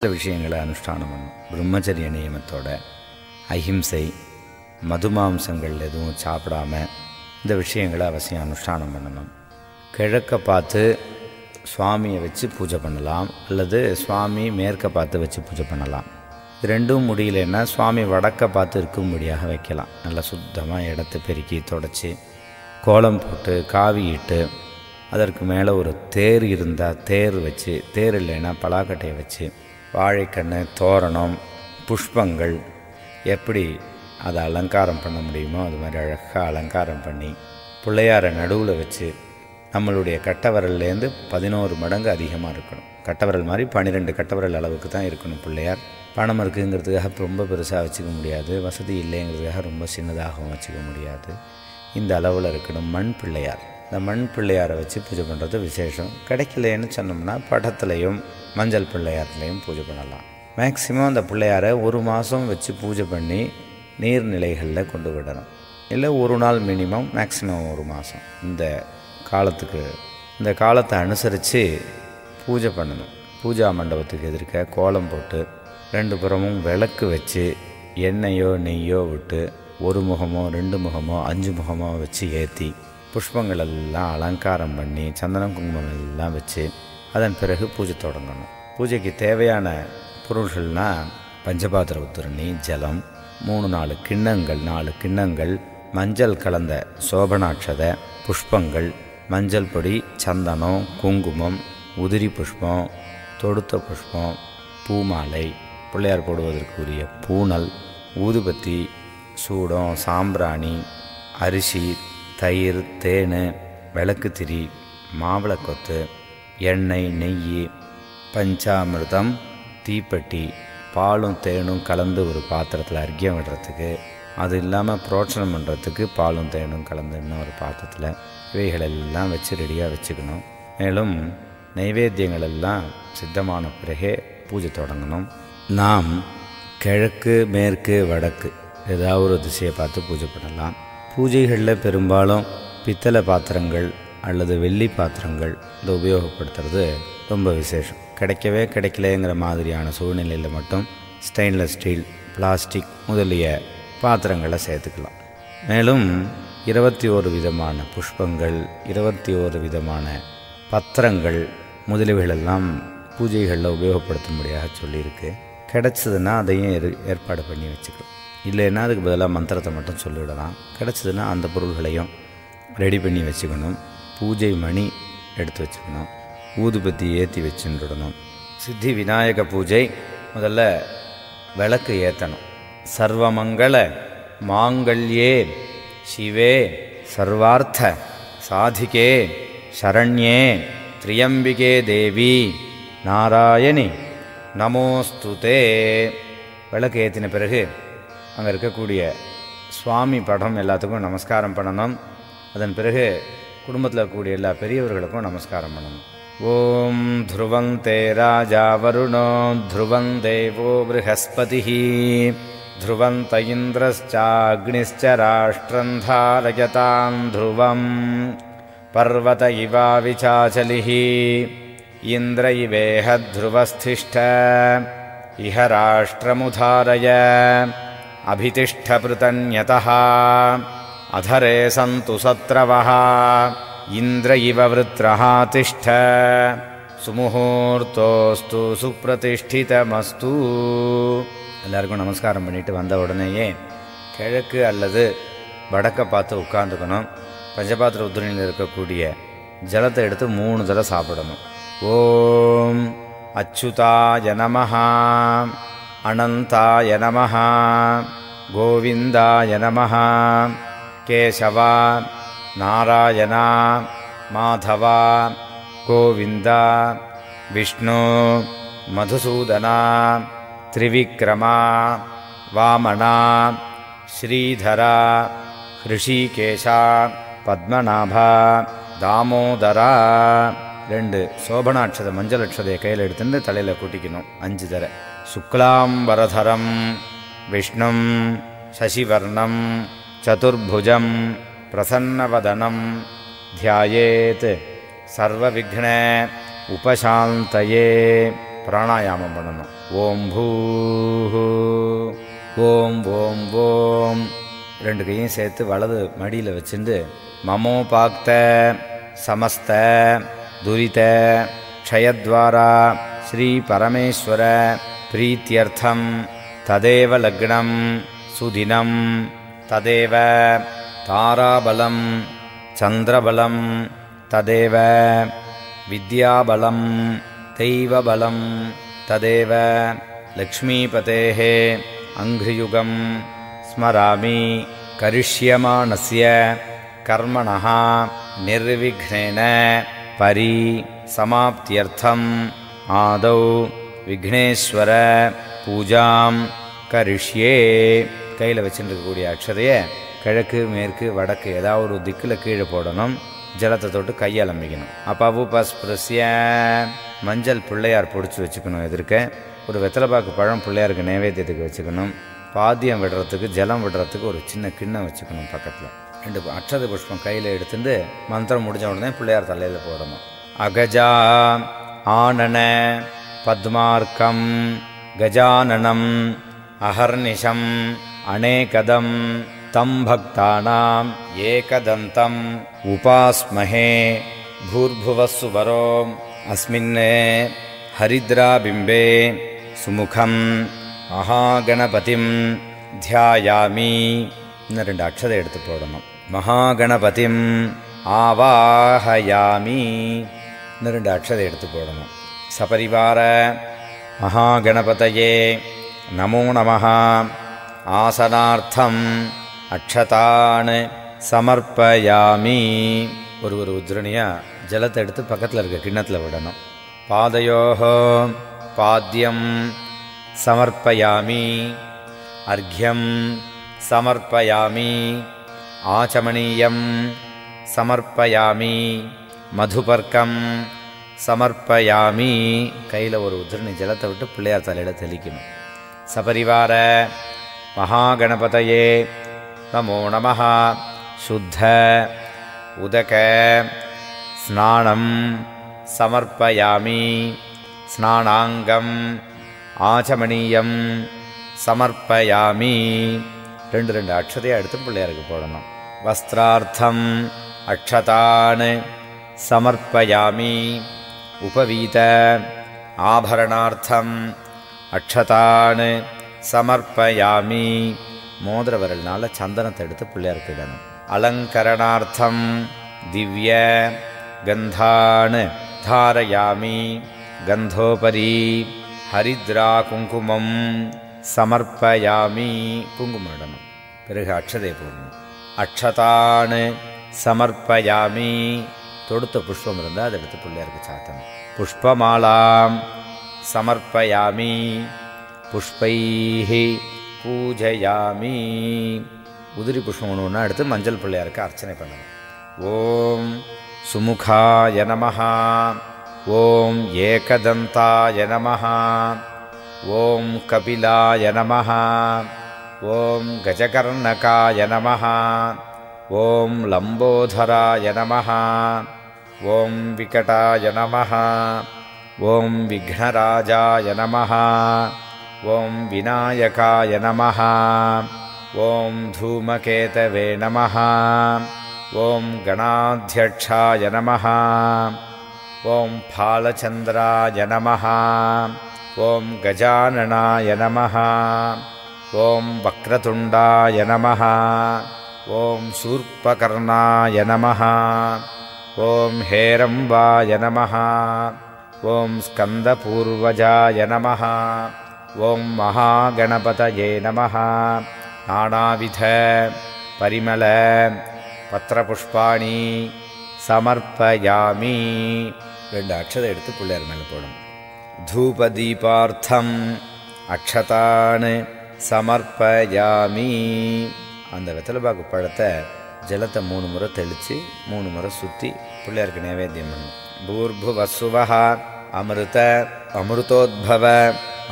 சில விஷயங்களை அனுஷ்டானம் பண்ணும். பிரம்மச்சரிய நியமத்தோட அஹிம்சை, மதுமாம்சங்கள் எதுவும் சாப்பிடாம இந்த விஷயங்களை அவசியம் அனுஷ்டானம் பண்ணணும். கிழக்க பார்த்து சுவாமியை வச்சு பூஜை பண்ணலாம், அல்லது சுவாமி மேற்க பார்த்து வச்சு பூஜை பண்ணலாம். இது ரெண்டும் முடியலன்னா சுவாமி வடக்க பார்த்து இருக்கும்படியாக வைக்கலாம். நல்லா சுத்தமாக இடத்த பெருக்கி தொடச்சி கோலம் போட்டு காவி இட்டு அதற்கு மேலே ஒரு தேர் இருந்தால் தேர் வச்சு, தேர் இல்லைன்னா பலாக்கட்டையை வச்சு வாழைக்கன்று, தோரணம், புஷ்பங்கள் எப்படி அதை அலங்காரம் பண்ண முடியுமோ அது மாதிரி அழகாக அலங்காரம் பண்ணி பிள்ளையாரை நடுவில் வச்சு நம்மளுடைய கட்டவரல்லேருந்து 11 மடங்கு அதிகமாக இருக்கணும். கட்டவரல் மாதிரி 12 கட்டவரல் அளவுக்கு தான் இருக்கணும் பிள்ளையார். பணம் இருக்குங்கிறதுக்காக ரொம்ப பெருசாக வச்சுக்க முடியாது, வசதி இல்லைங்கிறதுக்காக ரொம்ப சின்னதாகவும் வச்சுக்க முடியாது. இந்த அளவில் இருக்கணும். மண் பிள்ளையார், இந்த மண் பிள்ளையாரை வச்சு பூஜை பண்ணுறது விசேஷம். கிடைக்கலன்னு சொன்னோம்னா படத்துலையும் மஞ்சள் பிள்ளையார்லையும் பூஜை பண்ணலாம். மேக்சிமம் அந்த பிள்ளையாரை 1 மாதம் வச்சு பூஜை பண்ணி நீர்நிலைகளில் கொண்டு விடணும். இல்லை ஒரு நாள் மினிமம், மேக்சிமம் 1 மாதம். இந்த காலத்தை அனுசரித்து பூஜை பண்ணணும். பூஜா மண்டபத்துக்கு எதிர்க்க கோலம் போட்டு 2 புறமும் விளக்கு வச்சு எண்ணெயோ நெய்யோ விட்டு 1 முகமோ 2 முகமோ 5 முகமோ வச்சு ஏற்றி புஷ்பங்கள் எல்லாம் அலங்காரம் பண்ணி சந்தனம் குங்குமம் எல்லாம் வச்சு அதன் பிறகு பூஜை தொடங்கணும். பூஜைக்கு தேவையான பொருள்கள்னால் பஞ்சபாத்திர உத்தரணி, ஜலம், 3-4 கிண்ணங்கள், 4 கிண்ணங்கள், மஞ்சள் கலந்த சோபனாட்சத, புஷ்பங்கள், மஞ்சள் பொடி, சந்தனம், குங்குமம், உதிரி புஷ்பம், தொடுத்த புஷ்பம், பூமாலை, பிள்ளையார் போடுவதற்குரிய பூனல், ஊதுபத்தி, சூடம், சாம்பிராணி, அரிசி, தயிர், தேன், விளக்குத்திரி, மாவிளக்கொத்து, எண்ணெய், நெய், பஞ்சாமிர்தம், தீப்பெட்டி, பாலும் தேனும் கலந்து ஒரு பாத்திரத்தில் அர்க்கியம் விடுறதுக்கு, அது இல்லாமல் புரோட்சனம் பண்ணுறதுக்கு பாலும் தேனும் கலந்து இன்னொரு பாத்திரத்தில், இவைகளெல்லாம் வச்சு ரெடியாக வச்சுக்கணும். மேலும் நைவேத்தியங்கள் எல்லாம் சித்தமான பிறகே பூஜை தொடங்கணும். நாம் கிழக்கு, மேற்கு, வடக்கு ஏதாவது ஒரு திசையை பார்த்து பூஜை பண்ணலாம். பூஜைகளில் பெரும்பாலும் பித்தளை பாத்திரங்கள் அல்லது வெள்ளி பாத்திரங்கள் இதை உபயோகப்படுத்துறது ரொம்ப விசேஷம். கிடைக்கலைங்கிற மாதிரியான சூழ்நிலையில் மட்டும் ஸ்டெயின்லெஸ் ஸ்டீல், பிளாஸ்டிக் முதலிய பாத்திரங்களை சேர்த்துக்கலாம். மேலும் 21 விதமான புஷ்பங்கள், 21 விதமான பத்திரங்கள் முதலியவைகளெல்லாம் பூஜைகளில் உபயோகப்படுத்தும்படியாக சொல்லியிருக்கு. கிடச்சிதுன்னா அதையும் ஏற்பாடு பண்ணி வச்சுக்கலாம். இல்லைன்னா அதுக்கு பதிலாக மந்திரத்தை மட்டும் சொல்லிவிடலாம். கிடச்சிதுன்னா அந்த பொருள்களையும் ரெடி பண்ணி வச்சுக்கணும். பூஜை மணி எடுத்து வச்சுக்கணும். ஊதுபத்தி ஏற்றி வச்சுடணும். சித்தி விநாயக பூஜை முதல்ல விளக்கு ஏற்றணும். சர்வமங்கள மாங்கல்யே சிவே சர்வார்த்த சாதிகே சரண்யே திரியம்பிகே தேவி நாராயணி நமோஸ்துதே. விளக்கு ஏற்றின பிறகு அங்கே இருக்கக்கூடிய சுவாமி படம் எல்லாத்துக்கும் நமஸ்காரம் பண்ணணும். அதன் பிறகு குடும்பத்தில் இருக்கக்கூடிய எல்லா பெரியவர்களுக்கும் நமஸ்காரம் பண்ணணும். ஓம் த்ருவந்தே ராஜா வருணோ த்ருவம் தேவோ ப்ருஹஸ்பதி த்ருவந்த இந்திரஸ்சாக்னிஸ்ச ராஷ்ட்ரம் தாரயதாம் த்ருவம் பர்வத இவாவிசாச்சலிः இந்திர இவேஹ த்ருவஸ்திஷ்ட இஹ ராஷ்ட்ரமுதாரய அபிதிஷ்ட ப்ருதன்யதः அதரே சந்து சத்ரவः இந்திர இவ விருத்ரஹ திஷ்ட சுமுகூர்த்தோஸ்து சுப்ரதிஷ்டிதமஸ்து. எல்லாருக்கும் நமஸ்காரம் பண்ணிட்டு வந்த உடனேயே கிழக்கு அல்லது வடக்க பார்த்து உட்காந்துக்கணும். பஞ்சபாத்திர உத்திரணியில் இருக்கக்கூடிய ஜலத்தை எடுத்து 3 தடவை சாப்பிடணும். ஓம் அச்சுதாய நமஹ, அனந்தாய நமஹ, கோவிந்தாய நமஹ, கேசவா, நாராயணா, மாதவா, கோவிந்தா, விஷ்ணு, மதுசூதனா, திரிவிக்ரமா, வாமனா, ஸ்ரீதரா, ஹிருஷிகேஷா, பத்மநாபா, தாமோதரா. 2 சோபனாட்சத மஞ்சள் அட்சதையை கையில் எடுத்துட்டு தலையில் கூட்டிக்கணும் 5 தடவை. சுக்லாம்பரதரம் விஷ்ணும் சசிவர்ணம் சதுர்புஜம் பிரசன்னவதனம் தியாயேத் சர்வவிக்ன உபசாந்தயே பிராணாயாமம் பண்ணணும். ஓம் பூ ஓம் ஓம் ஓம். 2 கையும் சேர்த்து வலது மடியில் வச்சுட்டு மமோபாக்த சமஸ்த துரித க்ஷயத்வாரா ஸ்ரீ பரமேஸ்வர பிரீத்தியர்த்தம் ததேவ லக்னம் சுதினம் ததேவ தாராபலம் சந்திரபலம் ததேவ வித்யாபலம் தெய்வபலம் ததேவ லக்ஷ்மீபதேः அங்க்ரியுகம் ஸ்மராமி கரிஷ்யமானஸ்ய கர்மணः நிர்விக்னேன பரி சமாப்தியர்த்தம் ஆதௌ விக்னேஸ்வர பூஜாம் கரிஷ்யே. கையில் வச்சுட்டு இருக்கக்கூடிய அக்ஷதையை கிழக்கு மேற்கு வடக்கு ஏதாவது ஒரு திக்கில் கீழே போடணும். ஜலத்தை தொட்டு கையால் அம்பிக்கணும். அப்பவுபஸ்பிருஷ்ய மஞ்சள் பிள்ளையார் பிடிச்சி வச்சுக்கணும். எதிர்க்க ஒரு வெத்தலைப்பாக்கு பழம் பிள்ளையாருக்கு நைவேத்தியத்துக்கு வச்சுக்கணும். பாத்தியம் விடுறதுக்கு ஜலம் விடுறதுக்கு ஒரு சின்ன கிண்ணம் வச்சுக்கணும் பக்கத்தில். 2 அக்ஷத புஷ்பம் கையில் எடுத்துட்டு மந்திரம் முடிஞ்ச உடனே பிள்ளையார் தலையில் போடணும். அகஜா ஆனன பத்மார்க்கம் கஜானனம் அஹர்நிஷம் அநேகதம் தம் பக்தானாம் ஏகதந்தம் உபாஸ்மஹே பூர்புவஸ்ஸுவரோ அஸ்மின் ஹரித்ராபிம்பே சுமுகம் மகாகணபதிம் தியாயாமி. இன்னும் 2 அக்ஷதை எடுத்து போடணும். மகாகணபதிம் ஆவாஹயாமி. இன்னும் 2 அக்ஷதை எடுத்து போடணும். சபரிவார மகாகணபதயே நமோ நமः. ஆசனார்த்தம் அக்ஷதான் சமர்ப்பயாமி. ஒரு உத்ரணியாக ஜலத்தை எடுத்து பக்கத்தில் இருக்க கிண்ணத்தில் விடணும். பாதயோஹோ பாத்யம் சமர்ப்பயாமி. அர்க்யம் சமர்ப்பயாமி. ஆச்சமனீயம் சமர்ப்பயாமி. மதுபர்க்கம் சமர்ப்பயாமி. கையில் ஒரு உதிரணி ஜலத்தை விட்டு பிள்ளையார் தலையில் தெளிக்கணும். சபரிவார மகாகணபதயே நமோ நமः. சுத்த உதக ஸ்நானம் சமர்ப்பயாமி. ஸ்நானாங்கம் ஆச்சமனீயம் சமர்ப்பயாமி. 2 அக்ஷதையாக எடுத்து பிள்ளையாருக்கு போடணும். வஸ்திரார்த்தம் அக்ஷதான் சமர்ப்பயாமி. உபவீத ஆபரணார்த்தம் அக்ஷதான் சமர்ப்பயாமி. மோதிர விரல்னால சந்தனத்தை எடுத்து பிள்ளையாருக்கு இடணும். அலங்கரணார்த்தம் திவ்ய கந்தான் தாரயாமி. கந்தோபரி ஹரித்ரா குங்குமம் சமர்ப்பயாமி. குங்குமம் இடணும். பிறகு அக்ஷதை போடணும். அக்ஷதான் சமர்ப்பயாமி. தொடுத்த புஷ்பம் இருந்தால் அதை எடுத்து பிள்ளையாருக்கு சாத்தணும். புஷ்பமாலாம் சமர்ப்பயாமி. புஷ்பைஹி பூஜயாமி. உதிரி புஷ்பம் ஒன்று எடுத்து மஞ்சள் பிள்ளையாருக்கு அர்ச்சனை பண்ணணும். ஓம் சுமுகாய நமः. ஓம் ஏகதந்தாய நமः. ஓம் கபிலாய நமः. ஓம் கஜகர்ணகாய நமः. ஓம் லம்போதராய நமः. ஓம் விகடாய நமः. ஓம் விக்னராஜாய நமः. ஓம் விநாயகாய நமः. ஓம் தூமகேதவே நமः. ஓம் கணாத்யக்ஷாய நமः. ஓம் பாலச்சந்திராய நமः. ஓம் கஜானனாய நமः. ஓம் வக்ரதுண்டாய நமः. ஓம் சூர்பகர்ணாய நமः. ஓம் ஹேரம்பாய நமः. ஓம் ஸ்கந்தபூர்வஜாய நமः. ஓம் மகாகணபதயே நமः. நானாவித பரிமள பத்திரபுஷ்பாணி சமர்ப்பயாமி. 2 அக்ஷதை எடுத்து பிள்ளையார் மேலே போடணும். தூபதீபார்த்தம் அக்ஷதான் சமர்ப்பயாமி. அந்த வெத்தலைப்பாக்கு பழத்தை ஜலத்தை 3 முறை தெளித்து 3 முறை சுற்றி பிள்ளையாருக்கு நைவேத்தியம் பண்ணணும். பூர்புவஸ்ஸுவஹ அமிர்த அமிர்தோத்பவ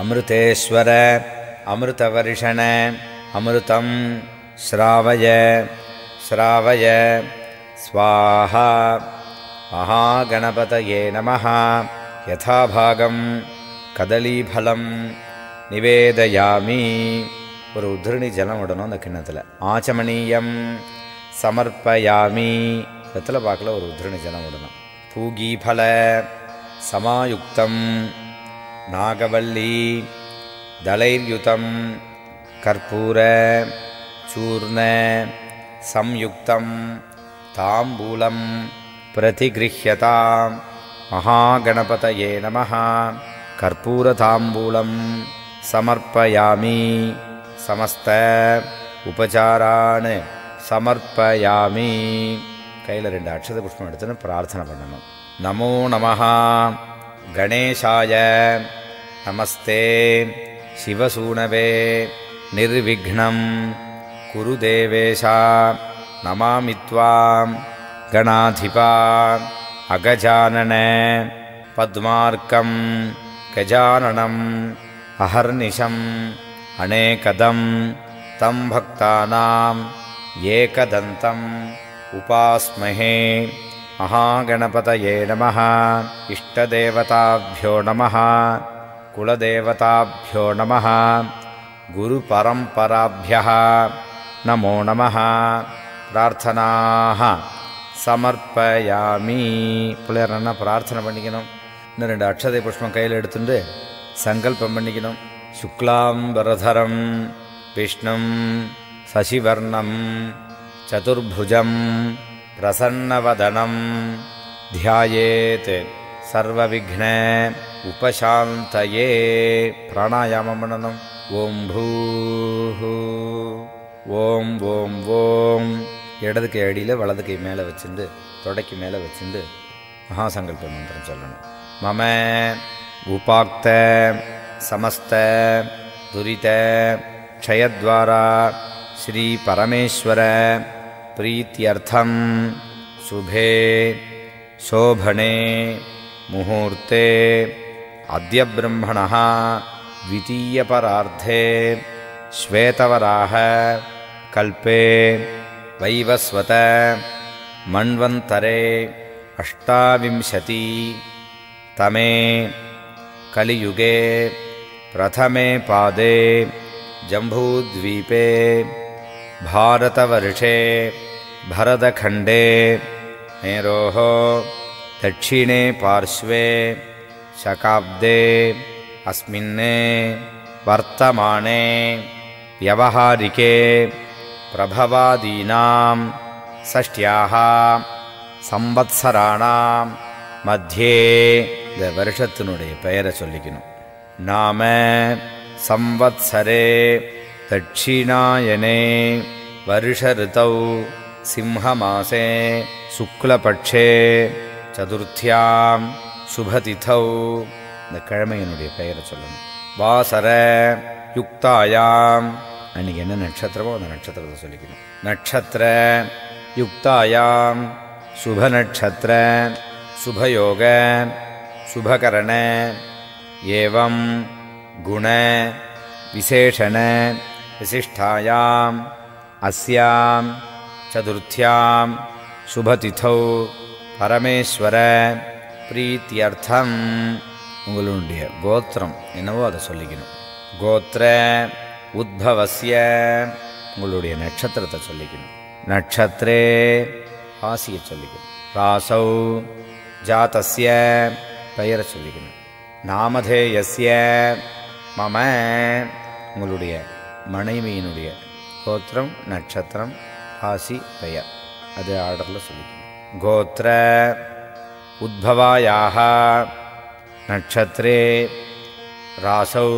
அமிர்தேஸ்வர அமிர்தவர்ஷண அமிர்தம் ஸ்ராவய ஸ்ராவய ஸ்வாஹா. மகாகணபதயே நமः. யதாபாகம் கதலீபலம் நிவேதயாமி. ஒரு உதிரணி ஜலம் விடணும் அந்த கிண்ணத்தில். ஆச்சமனீயம் சமர்ப்பயாமி. வெத்தலை பாக்கில் ஒரு உதிரணி ஜலம் விடணும். பூகீபல சமாயுக்தம் நாகவல்லி தளைர்யுதம் கற்பூர சூர்ண சம்யுக்தம் தாம்பூலம் பிரதிகிருஹ்யதாம் மகாகணபதயே நமः. கற்பூரதாம்பூலம் சமர்ப்பயாமி. சமஸ்த உபசாரான் சமர்ப்பயாமி. கையில் 2 அக்ஷத புஷ்பம் எடுத்துன்னு பிரார்த்தனை பண்ணணும். நமோ நமः கணேசாய நமஸ்தே சிவசூனவே நிர்விக்னம் குரு தேவேஷா நமாமி த்வாம் கணாதிபா அகஜானன பத்மார்க்கம் கஜானனம் அஹர்நிஷம் அநேகதம் தம் பக்தானாம் ஏகதந்தம் உபாஸ்மஹே. மகாகணபதயே நமः. இஷ்டதேவதாभ्यो நமः. குலதேவதாभ्यो நமः. குருபரம்பராभ्यः நமோ நமः. பிரார்த்தனாः சமர்ப்பயாமி. பிள்ளையாரன்னா பிரார்த்தனை பண்ணிக்கணும். இன்னும் 2 அக்ஷதை புஷ்பம் கையில் எடுத்துட்டு சங்கல்பம் பண்ணிக்கணும். சுக்லாம்பரதரம் விஷ்ணும் சசிவர்ணம் சதுர்புஜம் பிரசன்னவதனம் தியாயேத் சர்வவிக்ன உபசாந்தயே. பிராணாயாமம் பண்ணணும். ஓம் பூஹு ஓம் ஓம் ஓம். இடது கை அடியில் வலது கை மேலே வச்சுட்டு தொடைக்கு மேலே வச்சுட்டு மகாசங்கல்ப மந்திரம் சொல்லணும். மம உபாக்த சமஸ்த துரித க்ஷயத்வாரா ஸ்ரீ பரமேஸ்வர பிரீத்யர்த்தம் சுபே சோபனே முகூர்த்தே அத்ய பிரம்மணः द्वितीयपरार्धे श्वेतवराह कल्पे वैवस्वत मन्वन्तरे 28 तमे कलियुगे प्रथमे पादे जम्बूद्वीपे भारतवर्षे भरतखण्डे मेरोः दक्षिणे पार्श्वे शकाब्दे अस्मिन्ने वर्तमाने व्यवहारिके प्रभवादीनां षष्ट्याः संवत्सराणां मध्ये. இந்த வருஷத்தினுடைய பெயரை சொல்லிக்கணும். நாம संवत्सरे दक्षिणायने वर्ष ऋतौ सिंहमासे शुक्लपक्षे चतुर्थ्यां शुभतिथौ. இந்த கிழமையினுடைய பெயரை சொல்லணும். வாசர யுக்தாயாம். அன்னைக்கு என்ன நட்சத்திரமோ அந்த நட்சத்திரத்தை சொல்லிக்கணும். நட்சத்திர யுக்தாயாம் சுப நட்சத்திர சுபயோக சுபகரண ஏவம் குண விசேஷண விசிஷ்டாயாம் அஸ்யாம் சதுர்த்தியாம் சுபதிதௌ பரமேஸ்வர பிரீத்தியர்த்தம். உங்களுடைய கோத்திரம் என்னவோ அதை சொல்லிக்கணும். கோத்திர உத்பவஸ்ய. உங்களுடைய நட்சத்திரத்தை சொல்லிக்கணும். நட்சத்திரே ராசியை சொல்லிக்கணும். ராசௌ ஜாதஸ்ய பெயரை சொல்லிக்கணும். நாமதேயஸ்ய மம. உங்களுடைய மனைவியினுடைய கோத்திரம் நட்சத்திரம் ராசி பெயர் அது ஆர்டரில் சொல்லிக்கணும். கோத்திர உத்பவாயாः நட்சத்திரே ராசௌ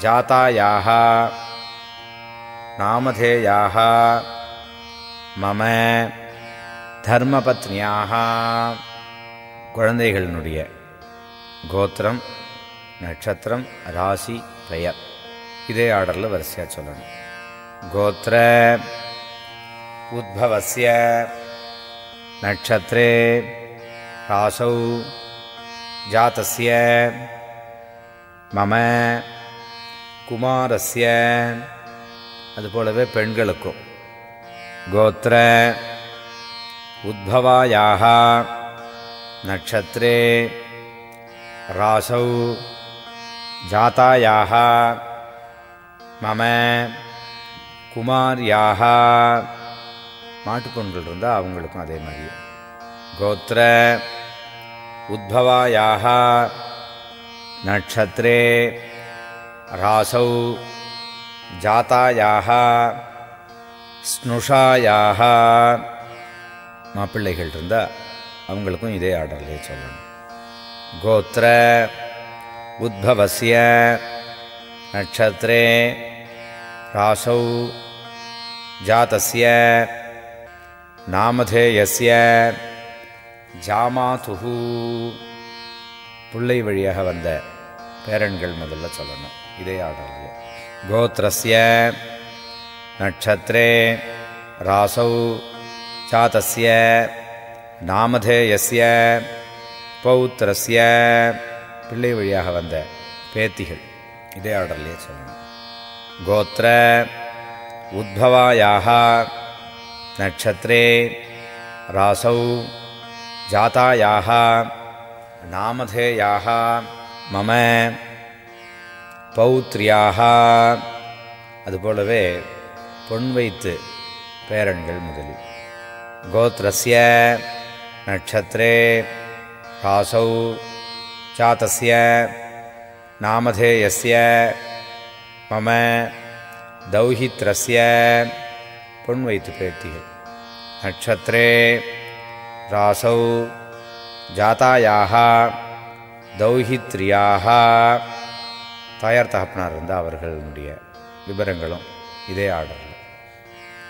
ஜாதாயாः நாமதேயாः மம. தர்மபத்னியாக குழந்தைகளினுடைய கோத்திரம் நட்சத்திரம் ராசி பெயர் இதே ஆர்டரில் வரிசையாக சொல்லணும். கோத்திர உத்பவஸ்ய நட்சத்திரே ராசௌ ஜாதஸ்ய மம குமாரஸ்ய. அதுபோலவே பெண்களுக்கும் கோத்திர உத்பவாயாः நட்சத்திரே ராசௌ ஜாதாயாஹ மம குமாரியாஹ, மாட்டுப்பொண்கள் இருந்தால் அவங்களுக்கும் அதே மாதிரி. கோத்திர உத்பவாயாஹ நட்சத்திரே ராசௌ ஜாதாயாஹ ஸ்னுஷாயாஹ, மாப்பிள்ளைகள் இருந்தால் அவங்களுக்கும் இதே ஆர்டர்லேயே சொல்லணும். கோத்திர உத்பவஸ்ய நட்சத்திரே ராசௌ ஜாதஸ்ய நாமதேயஸ்ய ஜாமாதுஹு, பிள்ளை வழியாக வந்த பேரன்கள் முதல்ல சொல்லணும் இதே ஆர்டர்லேயே. கோத்ரஸ்ய நட்சத்திரே ராசௌ ஜாதஸ்ய நாமதேயஸ்ய பௌத்ரஸ்ய, பிள்ளை வழியாக வந்த பேத்திகள் இதே ஆர்டர்லேயே சொல்லணும். கோத்திர உத்பவாயாஹ நட்சத்திரே ராசௌ ஜாதாயாஹ நாமதேயாஹ மம பௌத்ரியாஹ, அதுபோலவே பொன் வைத்து பேரன்கள் முதலில். கோத்ரஸ்ய நட்சத்திரே ராசௌ ஜாதஸ்ய நாமதேயஸ்ய மம தௌஹித்ரஸ்ய, பொன் வைத்து பேத்திகள். நட்சத்திரே ராசௌ ஜாதாயாஹ தௌஹித்ரியாஹ, தாயார் தகப்பனார் இருந்தால் அவர்களுடைய விவரங்களும் இதே ஆர்டரில்.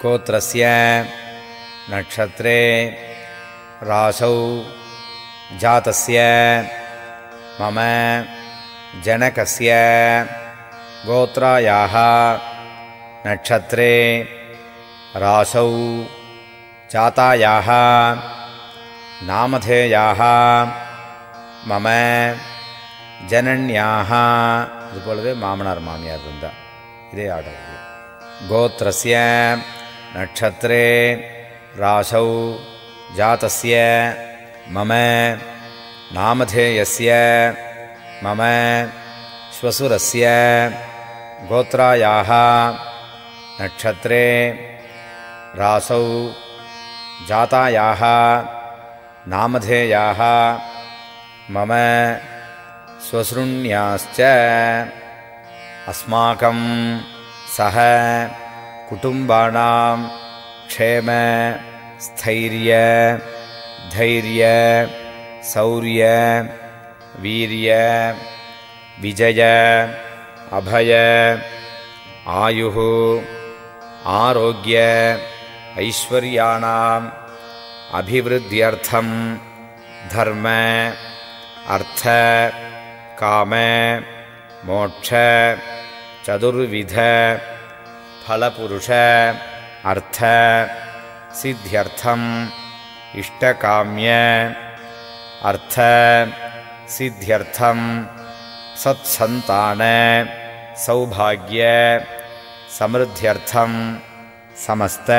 கோத்ரஸ்ய நட்சத்திரே ராசௌ ஜாதஸ்ய மம ஜனகஸ்ய கோத்ராயாஹ நட்சத்திரே ராசௌ ஜாதாயாஹ நாமதேயாஹ மம ஜனன்யாஹ, இதுபோலவே மாமனார் மாமியார் இருந்தால் இதே ஆர்டர். கோத்ரஸ்ய நட்சத்திரே ராசௌ ஜாதஸ்ய மம நாமதேயஸ்ய மம ஸ்வசுரஸ்ய கோத்ராயாஹ நட்சத்திரே ராசௌ ஜாதாயாஹ நாமதேயாஹ மம ஸ்வசுருண்யாஸ்ச, அஸ்மாகம் சஹ குடும்பானாம் க்ஷேம ஸ்தைரிய தைரிய சௌரிய வீரிய விஜய அபய ஆயுஹு ஆரோக்கிய ஐஸ்வர்யாணாம் அபிவிருத்தியர்த்தம் தர்ம அர்த்த காம மோட்ச சதுர்வித பலபுருஷ அர்த்த சித்தியர்த்தம் இஷ்டகாமிய அர்த்த சித்தியர்த்தம் சத்சந்தான சௌபாகிய சமிருத்தியர்த்தம் சமஸ்த